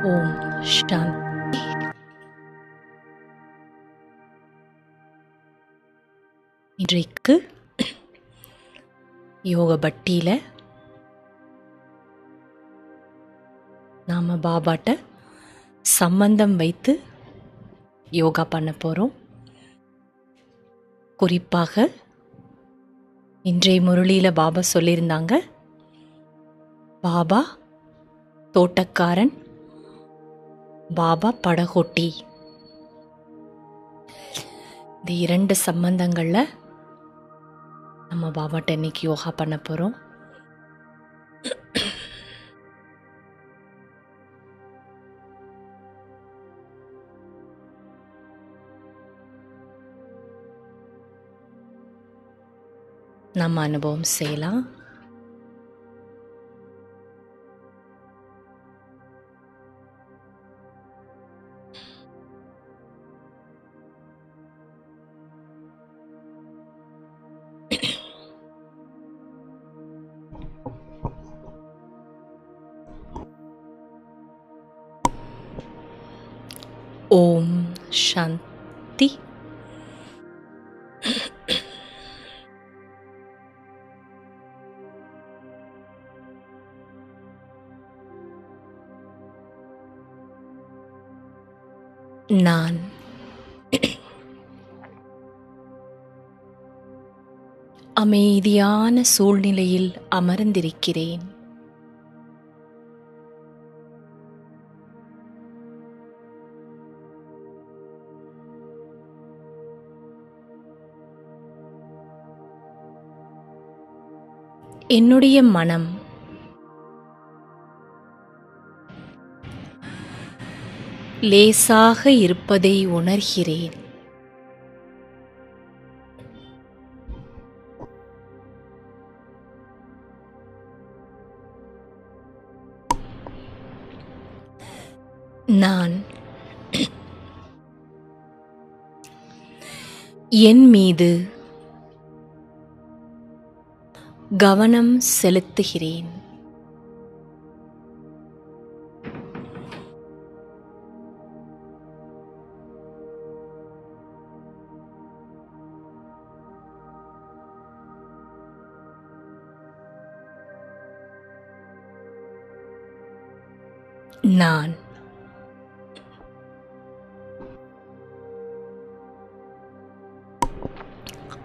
ஓம் சாந்தி. இன்றைக்கு யோக பட்டியில் நாம் பாபாட்ட சம்பந்தம் வைத்து யோகா பண்ண போகிறோம். குறிப்பாக இன்றைய முரளியில் பாபா சொல்லியிருந்தாங்க, பாபா தோட்டக்காரன், பாபா படகோட்டி. இந்த இரண்டு சம்பந்தங்களில் நம்ம பாபாட்ட இன்னைக்கு யோகா பண்ண போகிறோம். நம்ம அனுபவம் செய்யலாம். ஓம் சாந்தி. நான் அமைதியான சூழ்நிலையில் அமர்ந்திருக்கிறேன். என்னுடைய மனம் லேசாக இருப்பதை உணர்கிறேன். நான் என் மீது கவனம் செலுத்துகிறேன். நான்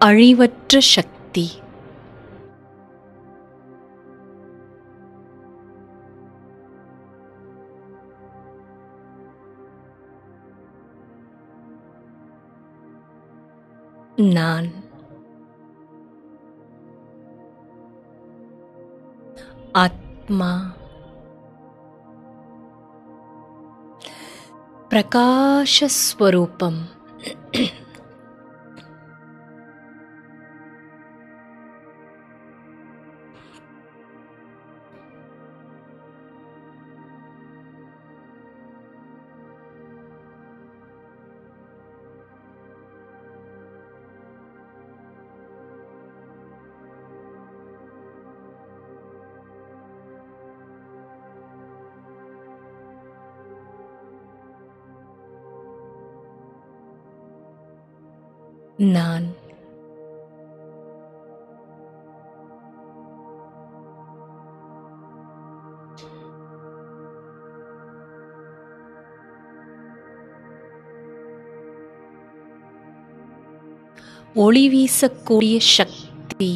அழிவற்ற சக்தி. நான் ஆத்மா, பிரகாசஸ்வரூபம். நான் ஒளி வீசக்கூடிய சக்தி.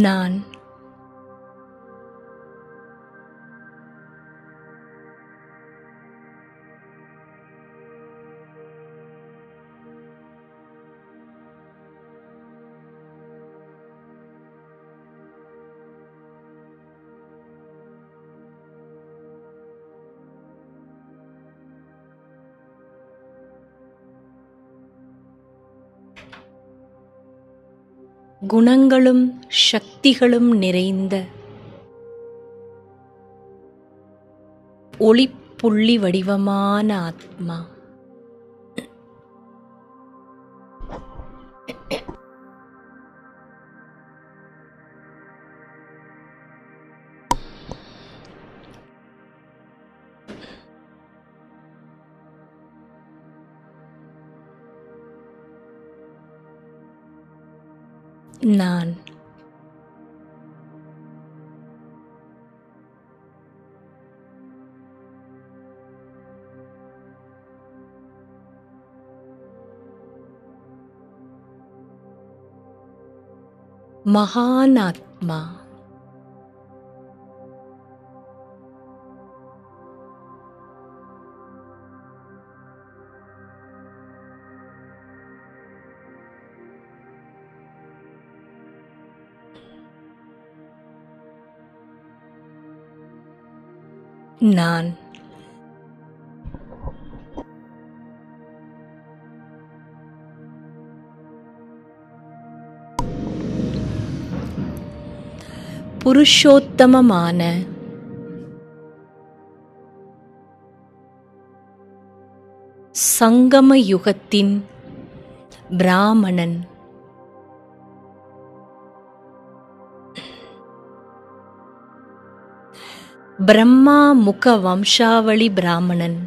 நான் குணங்களும் சக்திகளும் நிறைந்த ஒளிப்புள்ளி வடிவமான ஆத்மா. நான் மகான் ஆத்மா. நான் புருஷோத்தமமான சங்கம யுகத்தின் பிராமணன். பிரம்மா முக வம்சாவளி பிராமணன்.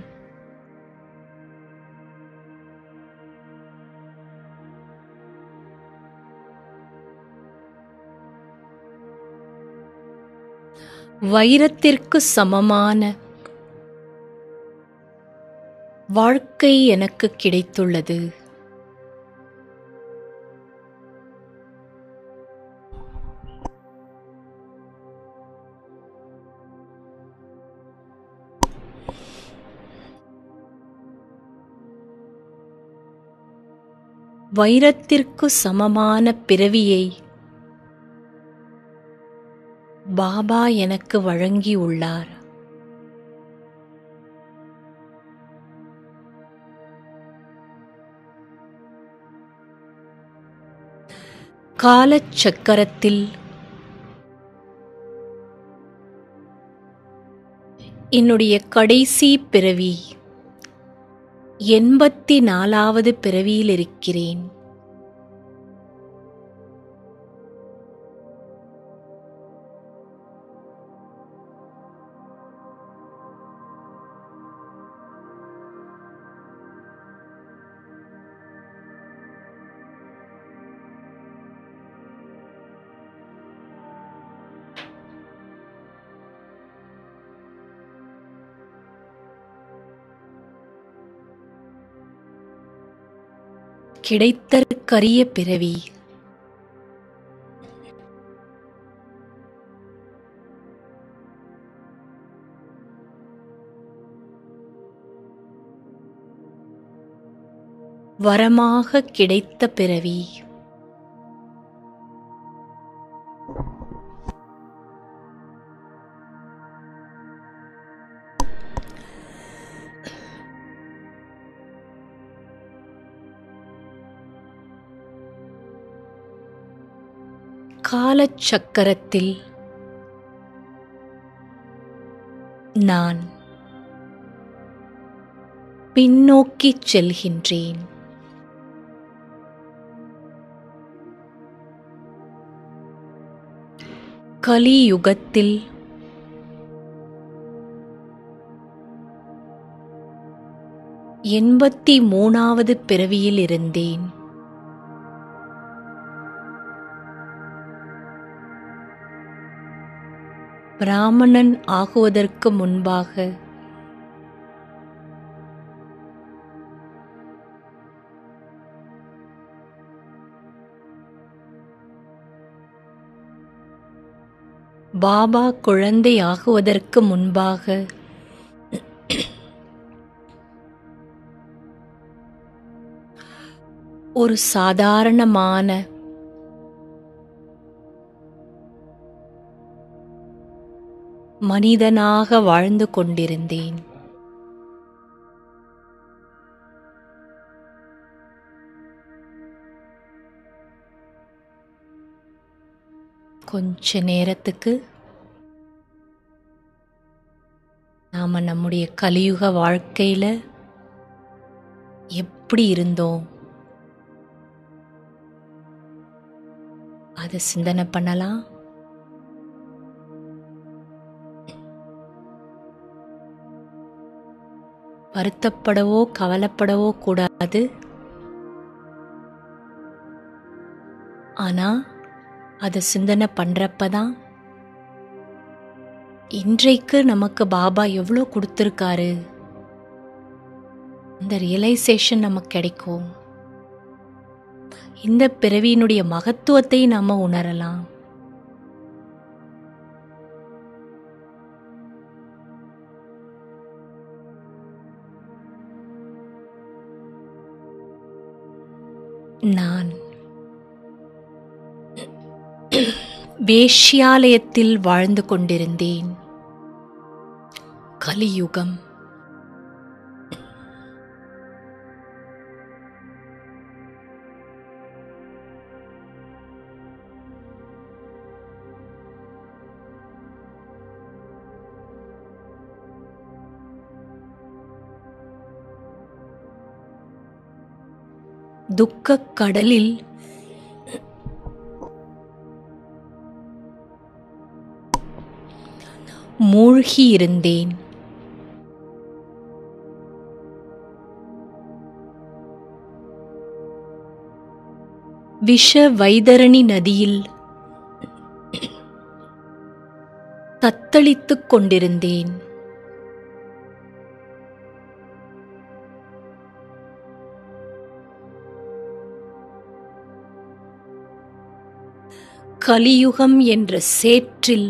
வைரத்திற்கு சமமான வாழ்க்கை எனக்கு கிடைத்துள்ளது. வைரத்திற்கு சமமான பிறவியை பாபா எனக்கு வழங்கியுள்ளார். காலச்சக்கரத்தில் என்னுடைய கடைசி பிறவி 84வது பிறவியில் இருக்கிறேன். கிடைத்தற்கரிய பிறவி. வரமாக கிடைத்த பிறவி. காலச்சக்கரத்தில் நான் பின்னோக்கிச் செல்கின்றேன். கலியுகத்தில் எண்பத்தி 3வது பிறவியில் இருந்தேன். பிராமணன் ஆகுவதற்கு முன்பாக பாபா குழந்தை ஆகுவதற்கு முன்பாக ஒரு சாதாரணமான மனிதனாக வாழ்ந்து கொண்டிருந்தேன். கொஞ்ச நேரத்துக்கு நாம நம்முடைய கலியுக வாழ்க்கையில எப்படி இருந்தோம் அதை சிந்தனை பண்ணலாம். வருத்தப்படவோ கவலைப்படவோ கூடாது. ஆனா அதை சிந்தனை பண்றப்பதான் இன்றைக்கு நமக்கு பாபா எவ்வளோ கொடுத்துருக்காரு இந்த ரியலைசேஷன் நமக்கு கிடைக்கும். இந்த பிறவியினுடைய மகத்துவத்தை நாம உணரலாம். நான் வேஷ்யாலயத்தில் வாழ்ந்து கொண்டிருந்தேன். கலியுகம். துக்கக் கடலில் மூழ்கியிருந்தேன். விஷ வைதரணி நதியில் தத்தளித்துக் கொண்டிருந்தேன். கலியுகம் என்ற சேற்றில்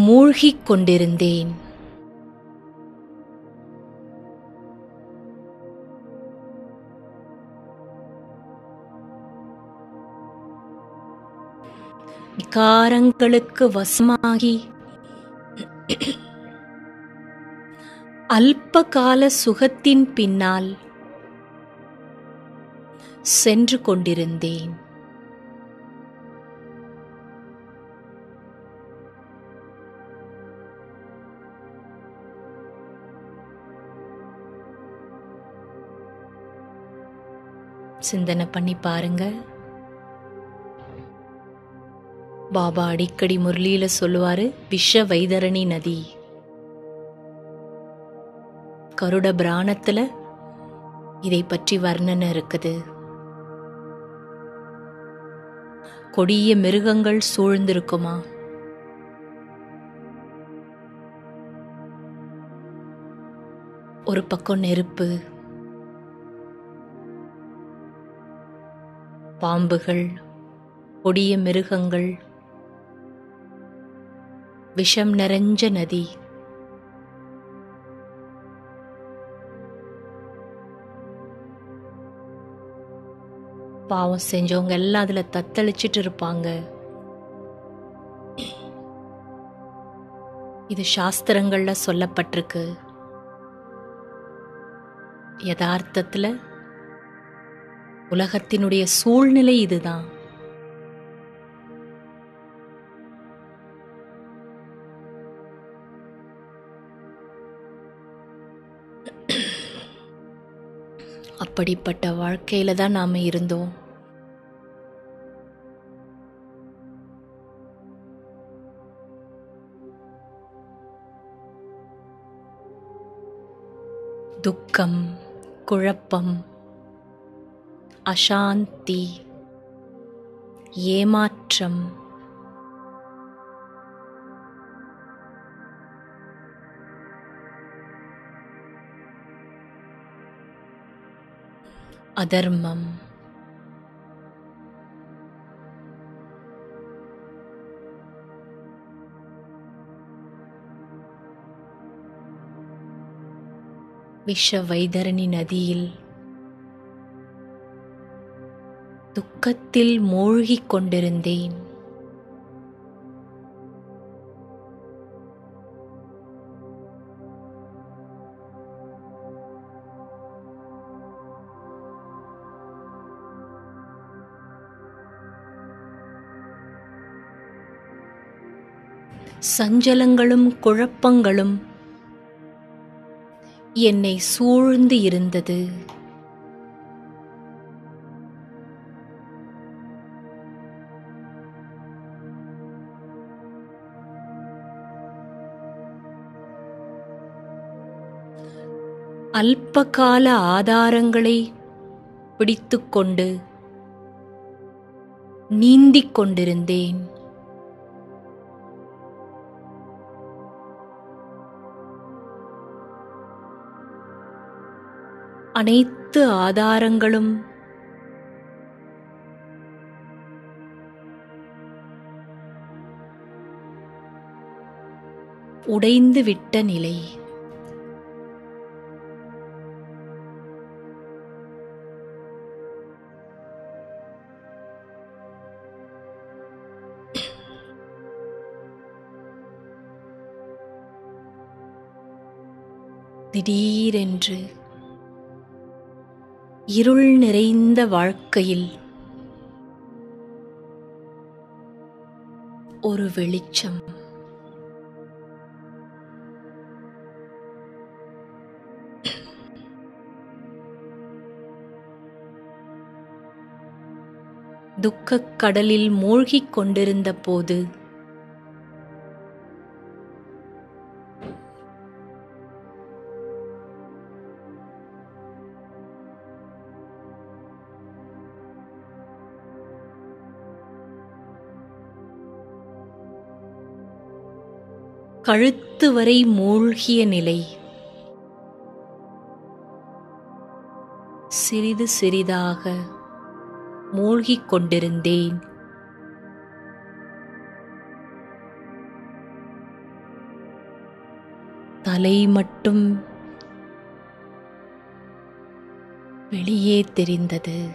மூழ்கிக் கொண்டிருந்தேன். விகாரங்களுக்கு வசமாகி அல்பகால சுகத்தின் பின்னால் சென்று கொண்டிருந்தேன். சிந்தனை பண்ணி பாருங்க. பாபா அடிக்கடி முரளியில சொல்லுவாரு, விஷ வைதரணி நதி. கருட பிராணத்துல இதை பற்றி வர்ணனை இருக்குது. கொடிய மிருகங்கள் சூழ்ந்திருக்குமா? ஒரு பக்கம் நெருப்பு, பாம்புகள், கொடிய மிருகங்கள், விஷம் நிறைஞ்ச நதி. பாவம் செஞ்சவங்க எல்லாம் அதுல தத்தளிச்சிட்டு இருப்பாங்க. இது சாஸ்திரங்கள்ல சொல்லப்பட்டிருக்கு. யதார்த்தத்துல உலகத்தினுடைய சூழ்நிலை இதுதான். அப்படிப்பட்ட வாழ்க்கையில தான் நாம இருந்தோம். துக்கம், குழப்பம், அசாந்தி, ஏமாற்றம், அதர்மம், விஷ வைதரணி நதியில் துக்கத்தில் மூழ்கிக் கொண்டிருந்தேன். சஞ்சலங்களும் குழப்பங்களும் என்னை சூழ்ந்து இருந்தது. அல்பகால ஆதாரங்களை பிடித்துக்கொண்டு நீந்திக் கொண்டிருந்தேன். அனைத்து ஆதாரங்களும் உடைந்து விட்ட நிலை. திடீரென்று இருள் நிறைந்த வாழ்க்கையில் ஒரு வெளிச்சம். துக்கக் கடலில் மூழ்கிக் கொண்டிருந்த போது கழுத்து வரை மூழ்கிய நிலை. சிறிது சிறிதாக மூழ்கிக் கொண்டிருந்தேன். தலை மட்டும் வெளியே தெரிந்தது.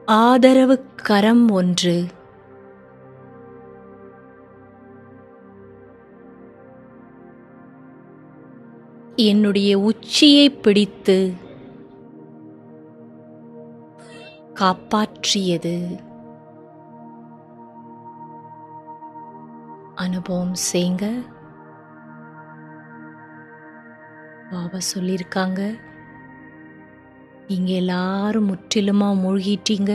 ஆதரவு கரம் ஒன்று என்னுடைய உச்சியை பிடித்து காப்பாற்றியது. அனுபவம் செய்ங்க. பாபா சொல்லியிருக்காங்க, இங்க எல்லாரும் முற்றிலுமா மூழ்கிட்டீங்க.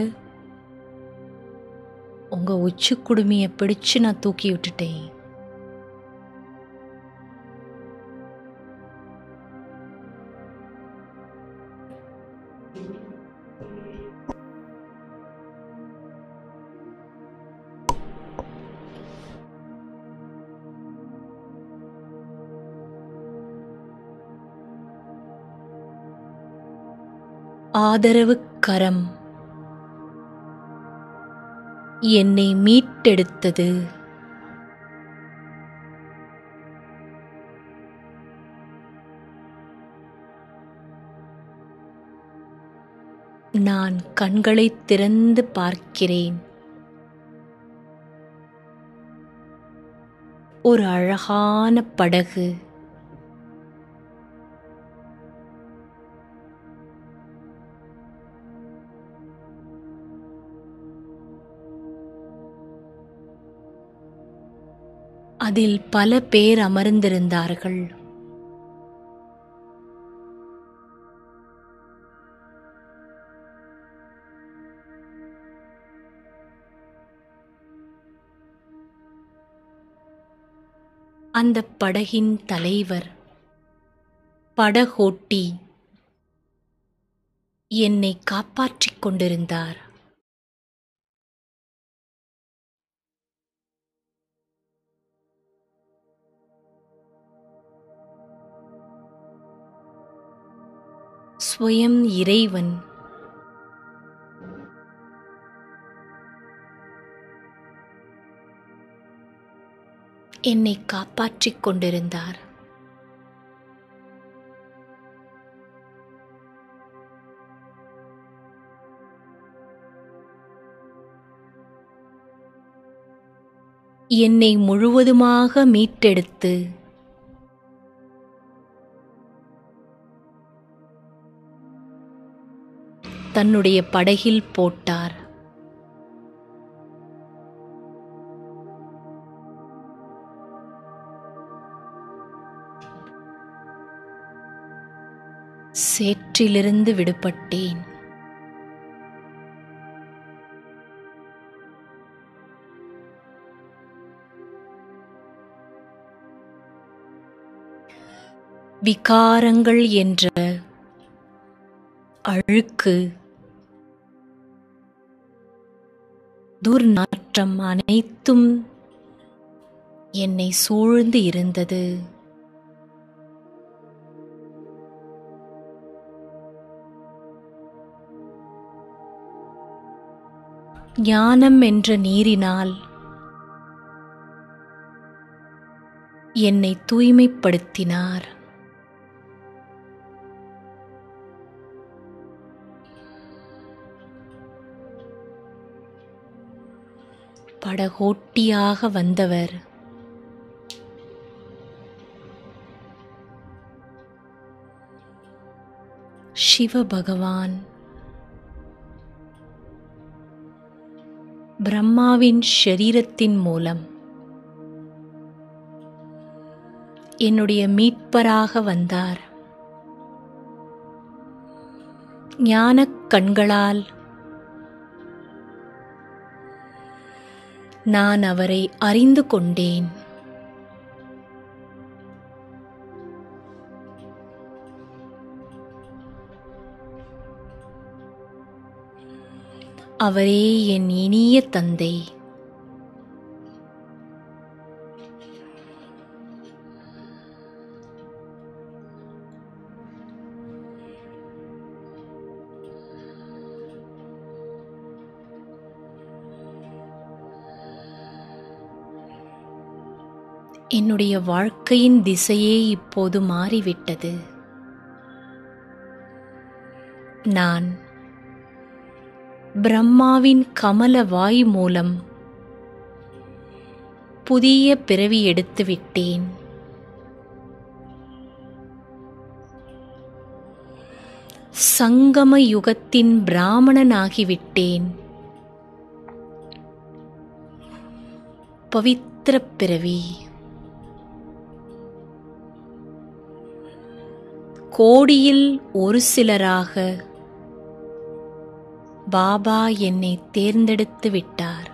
உங்க உச்சி குடுமியை பிடிச்சு நான் தூக்கி விட்டுட்டேன். ஆதரவு கரம் என்னை மீட்டெடுத்தது. நான் கண்களை திறந்து பார்க்கிறேன். ஒரு அழகான படகு அதில் பல பேர் அமர்ந்திருந்தார்கள். அந்த படகின் தலைவர், படகோட்டி என்னை காப்பாற்றிக் கொண்டிருந்தார். ஸ்வயம் இறைவன் என்னை காப்பாற்றிக் கொண்டிருந்தார். என்னை முழுவதுமாக மீட்டெடுத்து தன்னுடைய படகில் போட்டார். சேற்றிலிருந்து விடுபட்டேன். விகாரங்கள் என்ற அழுக்கு, துர்நாற்றம் அனைத்தும் என்னை சூழ்ந்து இருந்தது. ஞானம் என்ற நீரினால் என்னை தூய்மைப்படுத்தினார். படகோட்டியாக வந்தவர் சிவபகவான் பிரம்மாவின் ஷரீரத்தின் மூலம் என்னுடைய மீட்பராக வந்தார். ஞானக் கண்களால் நான் அவரை அறிந்து கொண்டேன். அவரே என் இனிய தந்தை. என்னுடைய வாழ்க்கையின் திசையே இப்போது மாறிவிட்டது. நான் பிரம்மாவின் கமல வாய் மூலம் புதிய பிறவி எடுத்து விட்டேன். சங்கம யுகத்தின் பிராமணனாகிவிட்டேன். பவித்திர பிறவி. கோடியில் ஒரு சிலராக பாபா என்னை தேர்ந்தெடுத்து விட்டார்.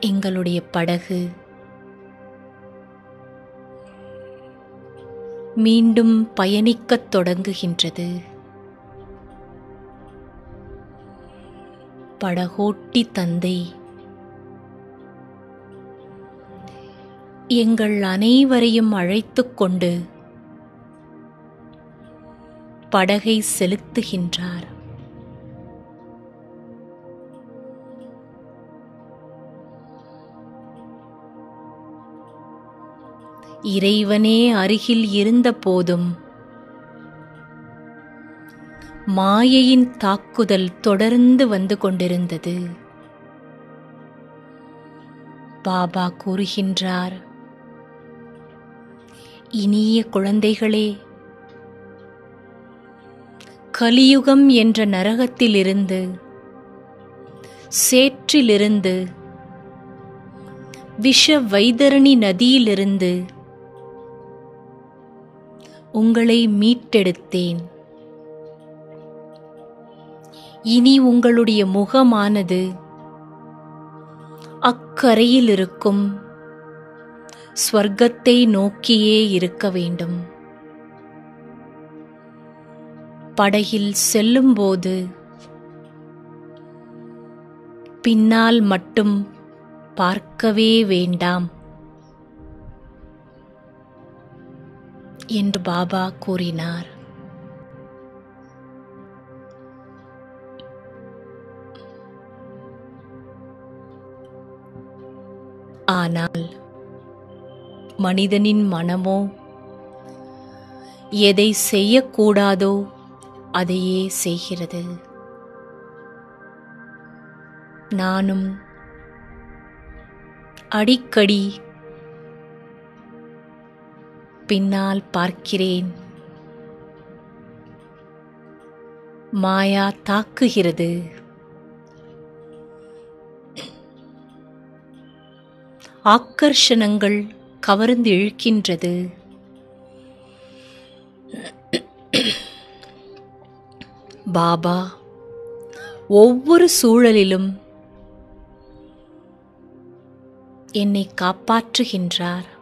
எங்களுடைய படகு மீண்டும் பயணிக்கத் தொடங்குகின்றது. படகோட்டி தந்தை எங்கள் அனைவரையும் அழைத்துக் கொண்டு படகை செலுத்துகின்றார். இறைவனே அருகில் இருந்த போதும் மாயையின் தாக்குதல் தொடர்ந்து வந்து கொண்டிருந்தது. பாபா கூறுகின்றார், இனிய குழந்தைகளே, கலியுகம் என்ற நரகத்திலிருந்து, சேற்றிலிருந்து, விஷ வைதரணி நதியிலிருந்து உங்களை மீட்டெடுத்தேன். இனி உங்களுடைய முகமானது அக்கரையில் இருக்கும் ஸ்வர்க்கத்தை நோக்கியே இருக்க வேண்டும். படகில் செல்லும்போது பின்னால் மட்டும் பார்க்கவே வேண்டாம் என்று பாபா கூறினார். ஆனால் மனிதனின் மனமோ எதை செய்யக்கூடாதோ அதையே செய்கிறது. நானும் அடிக்கடி பின்னால் பார்க்கிறேன். மாயா தாக்குகிறது. ஆக்கர்ஷணங்கள் கவர்ந்து இழுக்கின்றது. பாபா ஒவ்வொரு சூழலிலும் என்னை காப்பாற்றுகின்றார்.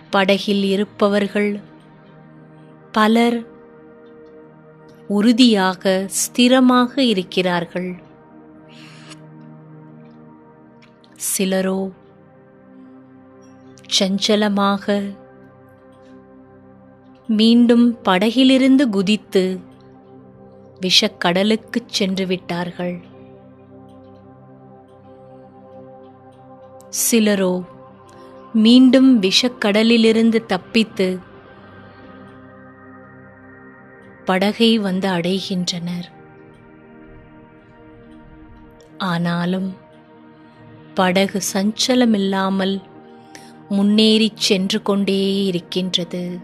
படகில் இருப்பவர்கள் பலர் உறுதியாக ஸ்திரமாக இருக்கிறார்கள். சிலரோ சஞ்சலமாக மீண்டும் படகிலிருந்து குதித்து விஷக்கடலுக்குச் சென்று விட்டார்கள். சிலரோ மீண்டும் விஷக்கடலிலிருந்து தப்பித்து படகை வந்து அடைகின்றனர். ஆனாலும் படகு சஞ்சலமில்லாமல் முன்னேறிச் சென்று கொண்டே இருக்கின்றது.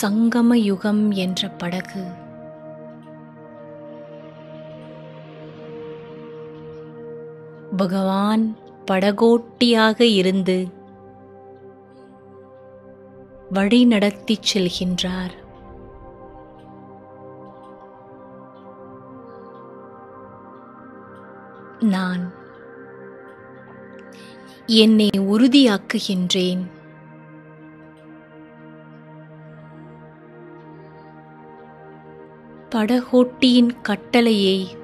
சங்கம யுகம் என்ற படகு பகவான் படகோட்டியாக இருந்து வழி நடத்திச் செல்கின்றார். நான் என்னை உறுதியாக்குகின்றேன். படகோட்டியின் கட்டளையை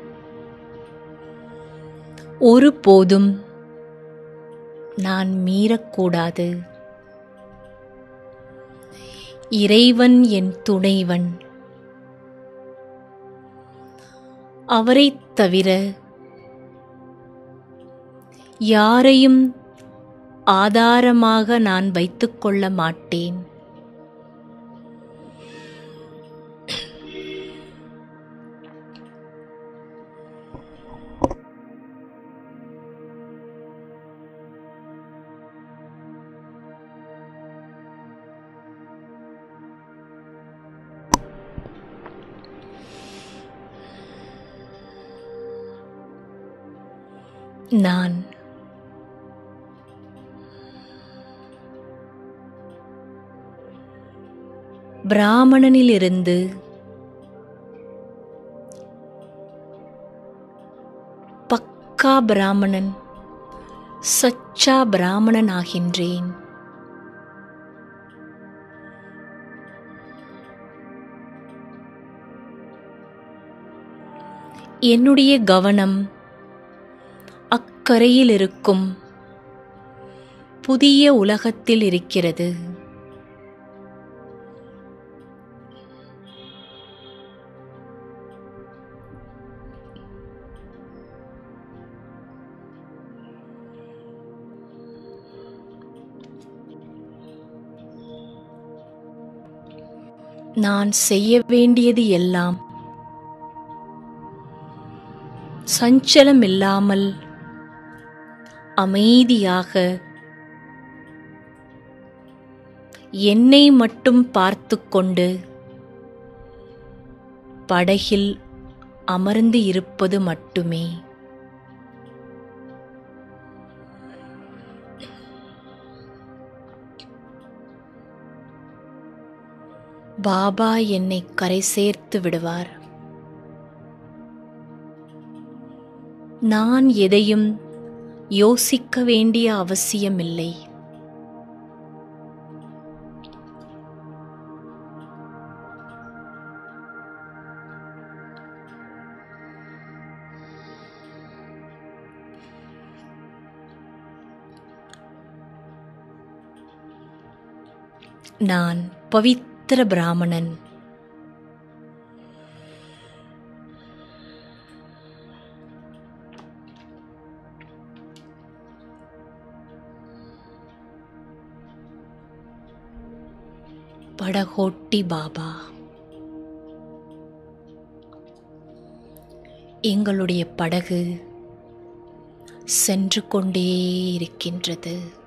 ஒருபோதும் நான் மீறக்கூடாது. இறைவன் என் துணைவன். அவரைத் தவிர யாரையும் ஆதாரமாக நான் வைத்துக்கொள்ள மாட்டேன். நான் பிராமணனிலிருந்து பக்கா பிராமணன், சச்சா பிராமணன் ஆகின்றேன். என்னுடைய கவனம் அக்கரையில் இருக்கும் புதிய உலகத்தில் இருக்கிறது. நான் செய்ய வேண்டியது எல்லாம் சஞ்சலமில்லாமல் அமைதியாக என்னை மட்டும் பார்த்துக்கொண்டு படகில் அமர்ந்து இருப்பது மட்டுமே. பாபா என்னை கரை சேர்த்து விடுவார். நான் எதையும் யோசிக்க வேண்டிய அவசியமில்லை. நான் பவித்திர பிராமணன். படகோட்டி பாபா எங்களுடைய படகு சென்று கொண்டே இருக்கின்றது.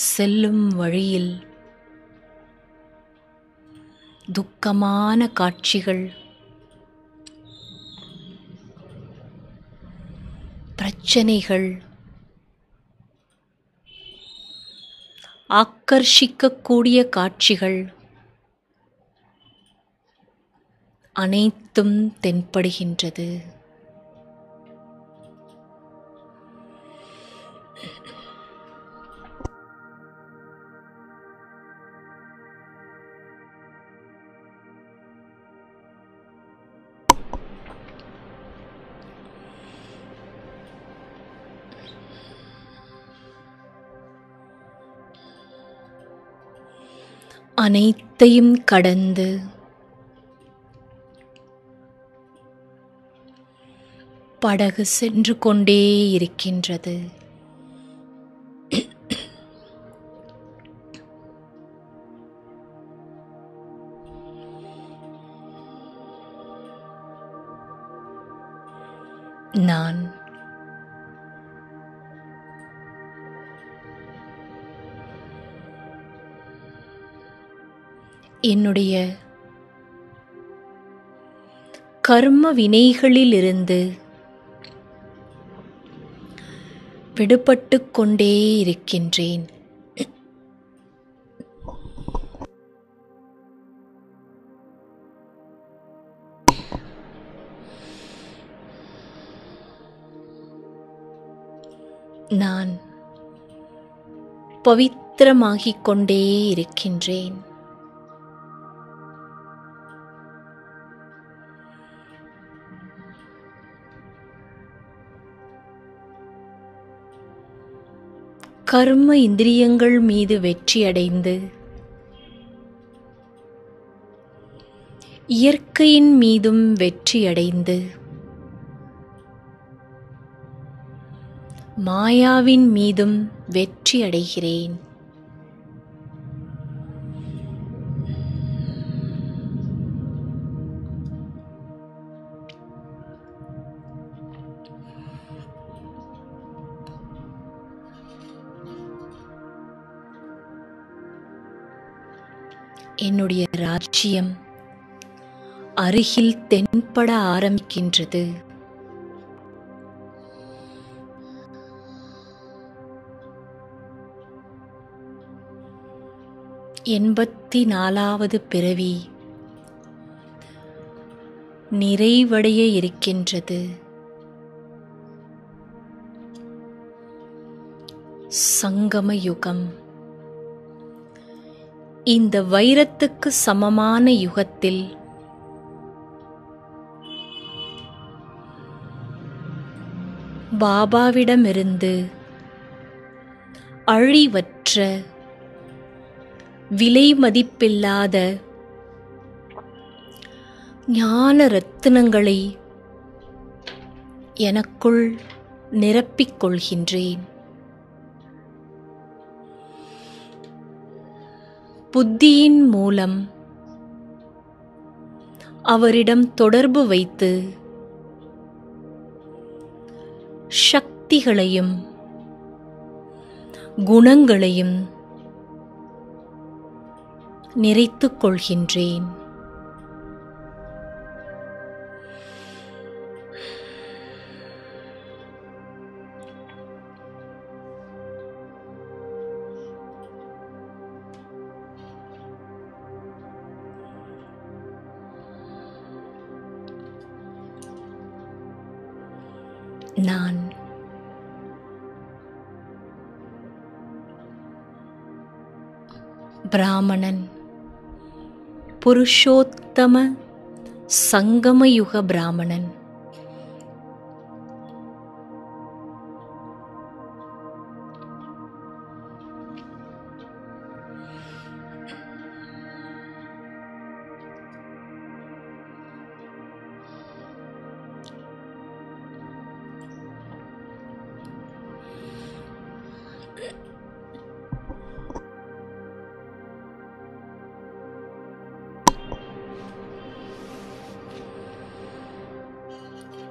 செல்லும் வழியில் துக்கமான காட்சிகள், பிரச்சனைகள், ஆக்கர்ஷிக்கக்கூடிய காட்சிகள் அனைத்தும் தென்படுகின்றது. அனைத்தையும் கடந்து படகு சென்று கொண்டே இருக்கின்றது. நான் என்னுடைய கர்ம வினைகளிலிருந்து விடுபட்டுக் கொண்டே இருக்கின்றேன். நான் பவித்திரமாகிக் கொண்டே இருக்கின்றேன். கர்ம இந்திரியங்கள் மீது வெற்றியடைந்து இயற்கையின் மீதும் வெற்றியடைந்து மாயாவின் மீதும் வெற்றியடைகிறேன். என்னுடைய ராஜ்யம் அருகில் தென்பட ஆரம்பிக்கின்றது. எண்பத்தி 4வது பிறவி நிறைவடைய இருக்கின்றது. சங்கம யுகம், இந்த வைரத்துக்கு சமமான யுகத்தில் பாபாவிடமிருந்து அழிவற்ற விலை மதிப்பில்லாத ஞான ரத்தினங்களை எனக்குள் நிரப்பிக் கொள்கின்றேன். புத்தியின் மூலம் அவரிடம் தொடர்பு வைத்து சக்திகளையும் குணங்களையும் நிறைத்துக் கொள்கின்றேன். நான் பிராமணன், புருஷோத்தம சங்கமயுக பிராமணன்.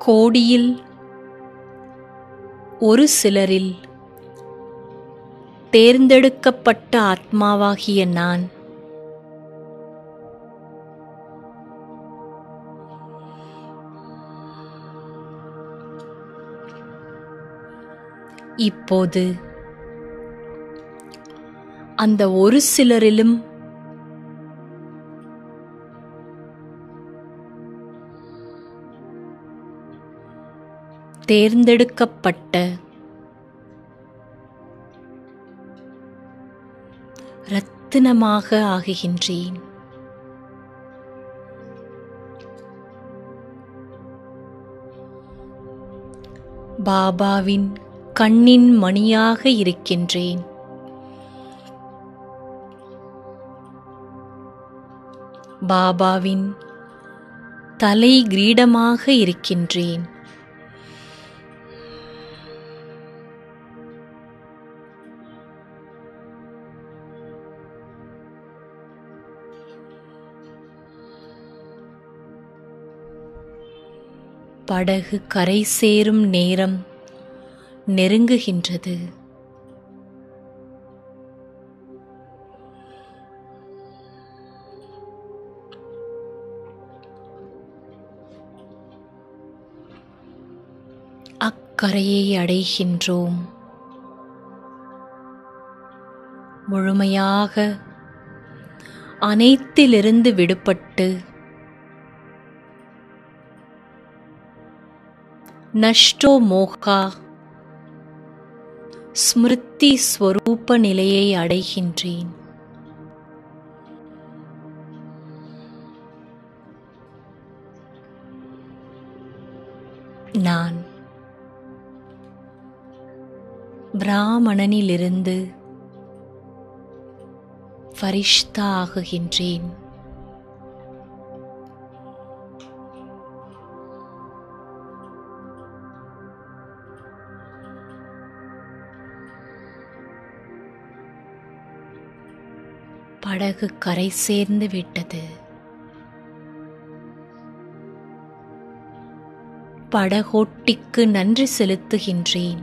கோடியில் ஒரு சிலரில் தேர்ந்தெடுக்கப்பட்ட ஆத்மாவாகிய நான் இப்போது அந்த ஒரு சிலரிலும் தேர்ந்தெடுக்கப்பட்ட ரத்தினமாக ஆகுகின்றேன். பாபாவின் கண்ணின் மணியாக இருக்கின்றேன். பாபாவின் தலை கிரீடமாக இருக்கின்றேன். படகு கரை சேரும் நேரம் நெருங்குகின்றது. அக்கரையை அடைகின்றோம். முழுமையாக அனைத்திலிருந்து விடுபட்டு நஷ்டோ மோகா ஸ்மிருதி ஸ்வரூப நிலையை அடைகின்றேன். நான் பிராமணனிலிருந்து ஃபரிஷ்தா ஆகுகின்றேன். படகு கரை சேர்ந்து விட்டது. படகோட்டிக்கு நன்றி செலுத்துகின்றேன்.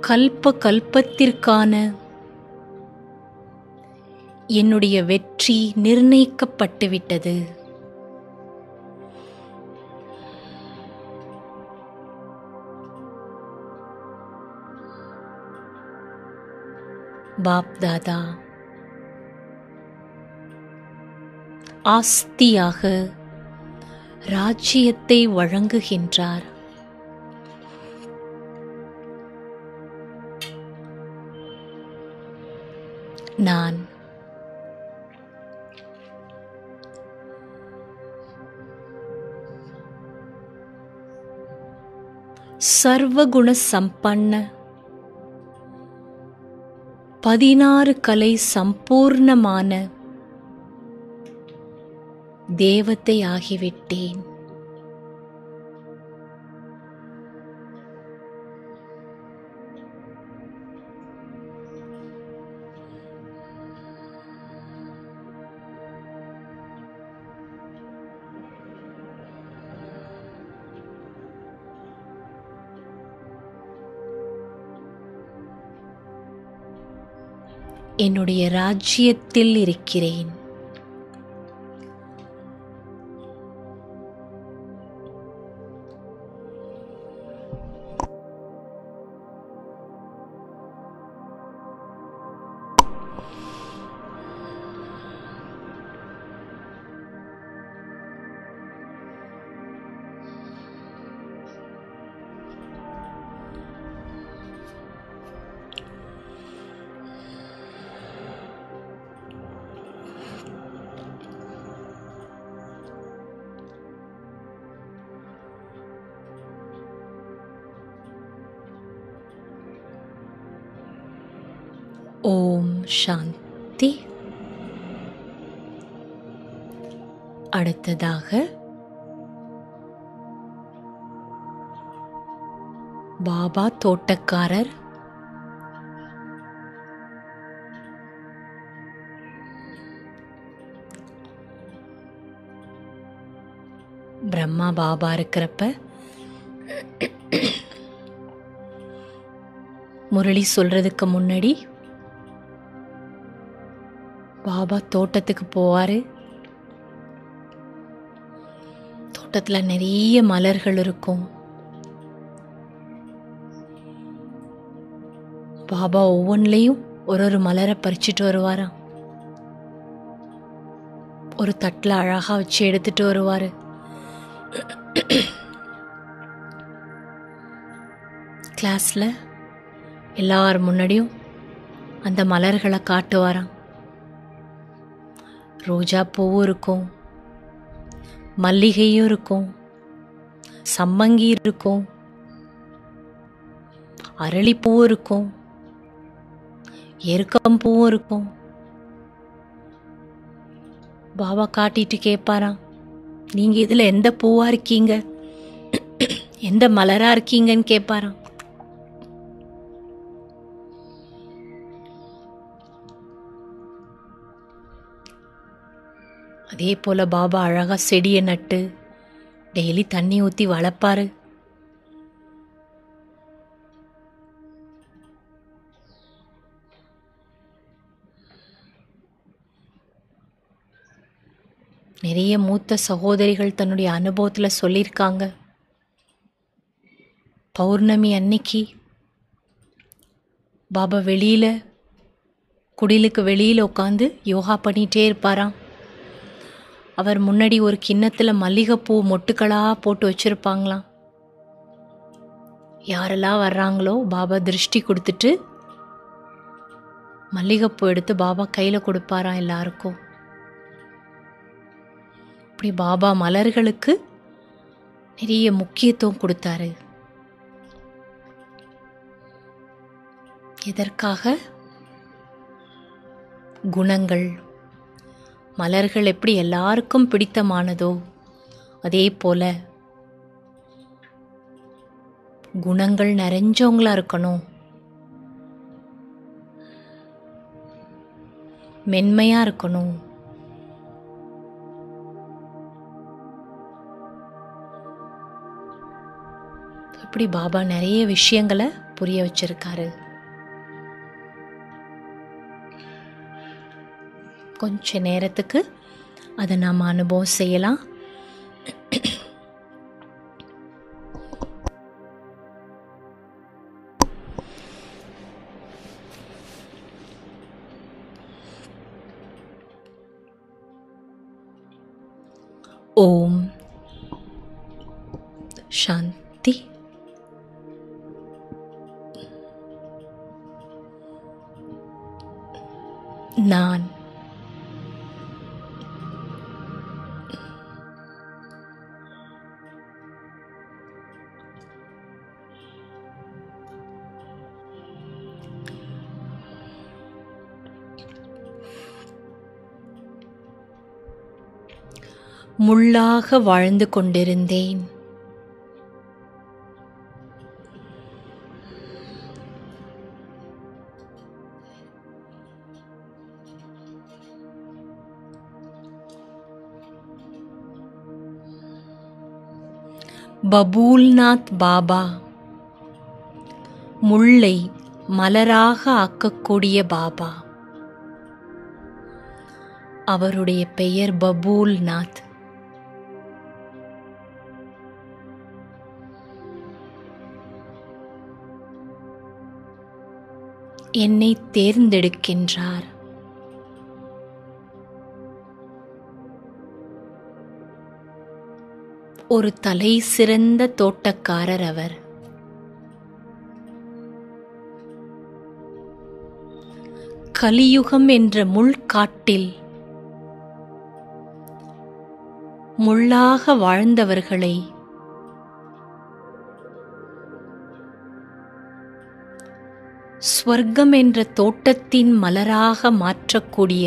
கல்ப கல்பத்திற்கான என்னுடைய வெற்றி நிர்ணயிக்கப்பட்டுவிட்டது. பாப் தாதா ஆஸ்தியாக ராஜ்யத்தை வழங்குகின்றார். நான் சர்வகுண சம்பன்ன 16 கலை சம்பூர்ணமான தேவதை ஆகிவிட்டேன். என்னுடைய ராஜ்யத்தில் இருக்கிறேன். ஓம் சாந்தி. அடுத்ததாக பாபா தோட்டக்காரர் பிரம்மா பாபா இருக்கிறப்ப முரளி சொல்றதுக்கு முன்னாடி பாபா தோட்டத்துக்கு போவாரு. தோட்டத்தில் நிறைய மலர்கள் இருக்கும். பாபா ஒவ்வொன்றிலையும் ஒரு மலரை பறிச்சுட்டு வருவாராம். ஒரு தட்டில் அழகா வச்சு எடுத்துட்டு வருவாரு. கிளாஸ்ல எல்லார் முன்னாடியும் அந்த மலர்களை காட்டுவாராம். ரோஜா பூவும் இருக்கும், மல்லிகையும் இருக்கும், சம்மங்கி இருக்கும், அரளிப்பூவும் இருக்கும், எருக்கம்பூவும் இருக்கும். பாபா காட்டிட்டு கேட்பாராம், நீங்க இதுல எந்த பூவா இருக்கீங்க, எந்த மலரா இருக்கீங்கன்னு கேட்பாராம். அதே போல பாபா அழகா செடியை நட்டு டெய்லி தண்ணி ஊத்தி வளர்ப்பாரு. நிறைய மூத்த சகோதரிகள் தன்னுடைய அனுபவத்துல சொல்லியிருக்காங்க. பௌர்ணமி அன்னைக்கு பாபா வெளியில குடிலுக்கு வெளியில உட்காந்து யோகா பண்ணிட்டே இருப்பாராம். அவர் முன்னாடி ஒரு கிண்ணத்துல மல்லிகைப்பூ மொட்டுக்களா போட்டு வச்சிருப்பாங்களாம். யாரெல்லாம் வர்றாங்களோ பாபா திருஷ்டி கொடுத்துட்டு மல்லிகைப்பூ எடுத்து பாபா கையில கொடுப்பாராம் எல்லாருக்கும். இப்படி பாபா மலர்களுக்கு நிறைய முக்கியத்துவம் கொடுத்தாரு. எதற்காக? குணங்கள். மலர்கள் எப்படி எல்லாருக்கும் பிடித்தமானதோ அதே போல குணங்கள் நிறைஞ்சவங்களா இருக்கணும், மென்மையா இருக்கணும். இப்படி பாபா நிறைய விஷயங்களை புரிய வச்சிருக்காரு. கொஞ்ச நேரத்துக்கு அதை நாம் அனுபவம் செய்யலாம். ஓம் சாந்தி. நான் முள்ளாக வாழ்ந்து கொண்டிருந்தேன். பபூல்நாத் பாபா முல்லை மலராக ஆக்கக்கூடிய பாபா. அவருடைய பெயர் பபூல்நாத். என்னை தேர்ந்தெடுக்கின்றார். ஒரு தலை சிறந்த தோட்டக்காரர் அவர். கலியுகம் என்ற முள்காட்டில் முள்ளாக வாழ்ந்தவர்களை ஸ்வர்க்கம் என்ற தோட்டத்தின் மலராக மாற்றக்கூடிய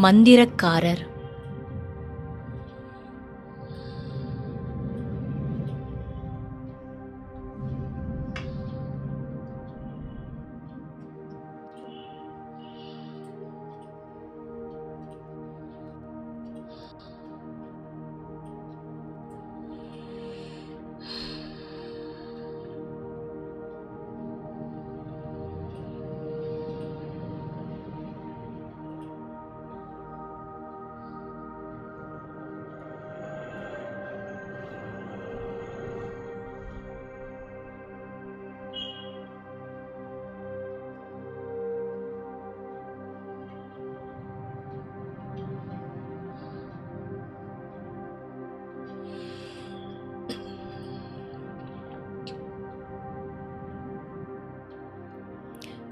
மந்திரக்காரர்.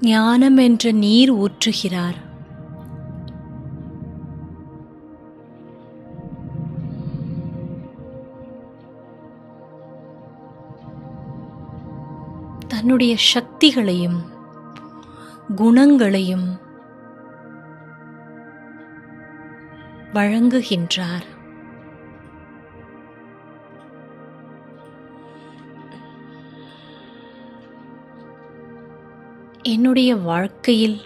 ஞானம் என்ற நீர் ஊற்றுகிறார். தன்னுடைய சக்திகளையும் குணங்களையும் வழங்குகின்றார். என்னுடைய வாழ்க்கையில்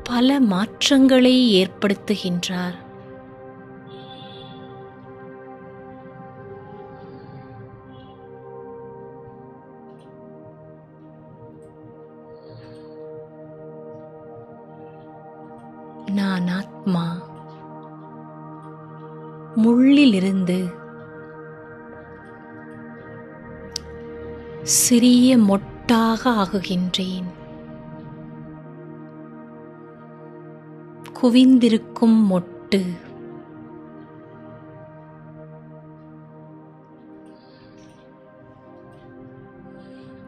பல மாற்றங்களை ஏற்படுத்துகின்றார். நான் ஆத்மா முள்ளிலிருந்து சிறிய மொட்டாக ஆகுகின்றேன். குவிந்திருக்கும் மொட்டு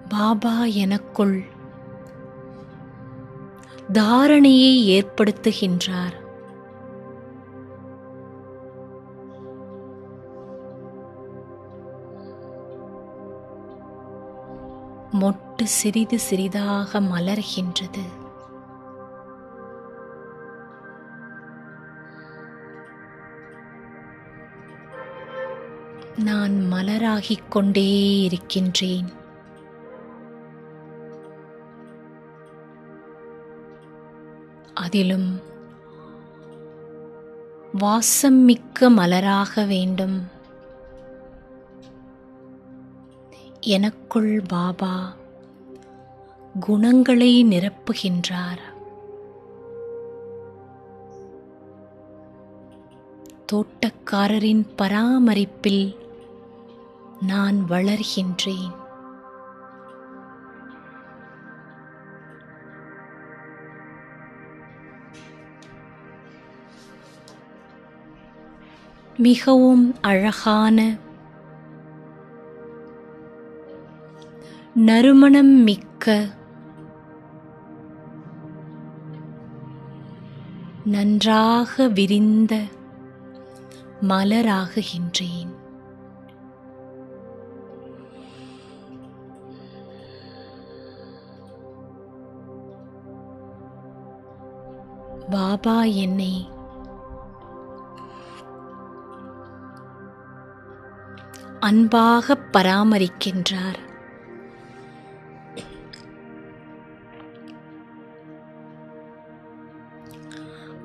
பாபா எனக்குள் தாரணையை ஏற்படுத்துகின்றார். மொட்டு சிறிது சிறிதாக மலர்கின்றது. நான் மலராகிக் கொண்டே இருக்கின்றேன். அதிலும் வாசம் மிக்க மலராக வேண்டும். எனக்குள் பாபா குணங்களை நிரப்புகின்றார். தோட்டக்காரரின் பராமரிப்பில் நான் வளர்கின்றேன். மிகவும் அழகான நறுமணம் மிக்க நன்றாக விரிந்த மலராகுகின்றேன். பாபா என்னை அன்பாக பராமரிக்கின்றார்.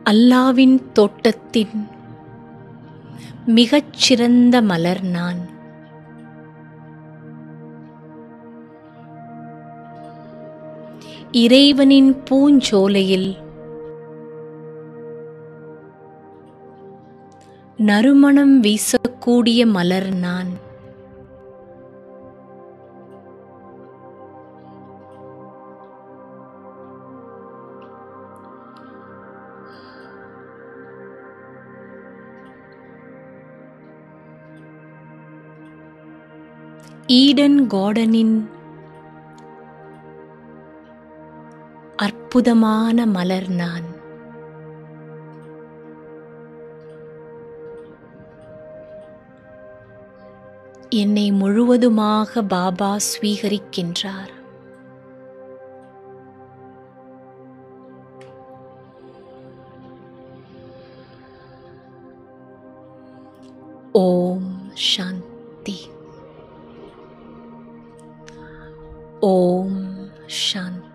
அல்லாவின் தோட்டத்தின் மிகச்சிறந்த மலர் நான். இறைவனின் பூஞ்சோலையில் நறுமணம் வீசக்கூடிய மலர் நான். ஈடன் கார்டனின் அற்புதமான மலர் நான். என்னை முழுவதுமாக பாபா ஸ்வீகரிக்கின்றார். ஓம் சாந்தி. ஓம் சாந்தி.